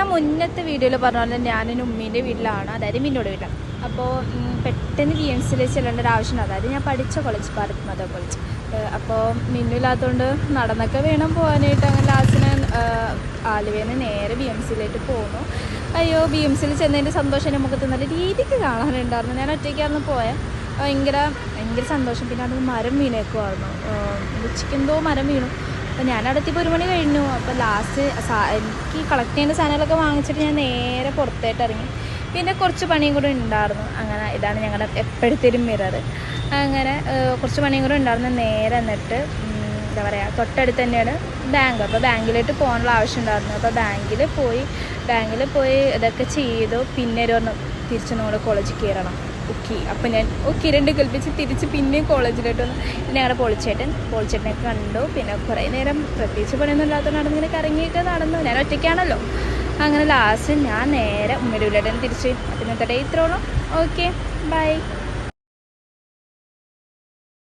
ഞാൻ മുന്നത്തെ വീഡിയോയിൽ പറഞ്ഞ പോലെ ഞാനും ഉമ്മീൻ്റെ വീട്ടിലാണ്, അതായത് മിന്നോട് വീട്ടിലാണ്. അപ്പോൾ പെട്ടെന്ന് GMCയിൽ ചെല്ലേണ്ട ഒരു ആവശ്യമുണ്ട്. അതായത് ഞാൻ പഠിച്ച കോളേജ് ഭാരത് മാതാ കോളേജ്. അപ്പോൾ മിന്നില്ലാത്തതുകൊണ്ട് നടന്നൊക്കെ വേണം പോകാനായിട്ട്. അങ്ങനെ ലാസ്റ്റിന് ആലുവയിൽ നിന്ന് നേരെ BMCയിലേക്ക് പോന്നു. അയ്യോ, BMCയിൽ ചെന്നതിൻ്റെ സന്തോഷം നമുക്ക് നല്ല രീതിക്ക് കാണാനുണ്ടായിരുന്നു. ഞാൻ ഒറ്റയ്ക്കായിരുന്നു പോയത്. ഭയങ്കര സന്തോഷം. പിന്നെ അത് മരം വീണേക്കുമായിരുന്നു. ഉച്ചയ്ക്ക് എന്തോ മരം വീണു. അപ്പോൾ ഞാനടുത്തിപ്പോൾ 1 മണി കഴിഞ്ഞു. അപ്പോൾ ലാസ്റ്റ് എനിക്ക് കളക്ട് ചെയ്യുന്ന സാധനങ്ങളൊക്കെ വാങ്ങിച്ചിട്ട് ഞാൻ നേരെ പുറത്തേട്ട് ഇറങ്ങി. പിന്നെ കുറച്ച് പണിയും കൂടെ ഉണ്ടായിരുന്നു. അങ്ങനെ ഇതാണ് ഞങ്ങളുടെ എപ്പോഴത്തെ ഒരു മിറർ. അങ്ങനെ കുറച്ച് പണിയും കൂടെ ഉണ്ടായിരുന്നു. നേരെ എന്നിട്ട് എന്താ പറയുക, തൊട്ടടുത്ത് തന്നെയാണ് ബാങ്ക്. അപ്പോൾ ബാങ്കിലേക്ക് പോകാനുള്ള ആവശ്യം ഉണ്ടായിരുന്നു. അപ്പോൾ ബാങ്കിൽ പോയി ഇതൊക്കെ ചെയ്തു. പിന്നെ തിരിച്ച് നമ്മുടെ കോളേജിൽ കയറണം. അപ്പോൾ ഞാൻ 2 കൽപ്പിച്ച് തിരിച്ച് പിന്നെയും കോളേജിലോട്ട് വന്നു. പിന്നെ ഞങ്ങളുടെ പോളിച്ചേട്ടനെ കണ്ടു. പിന്നെ കുറേ നേരം പ്രത്യേകിച്ച് പണിയൊന്നും ഇല്ലാത്തതുകൊണ്ട് ഇങ്ങനെ കറങ്ങിയൊക്കെ നടന്നു. ഞാൻ ഒറ്റയ്ക്കാണല്ലോ. അങ്ങനെ ലാസ്റ്റ് ഞാൻ നേരെ ഉമ്മയുടെ വീട്ടിലോട്ട് തിരിച്ച്. അപ്പം ഇന്നത്തെ ഡേ ഇത്രയോളം. Okay, by.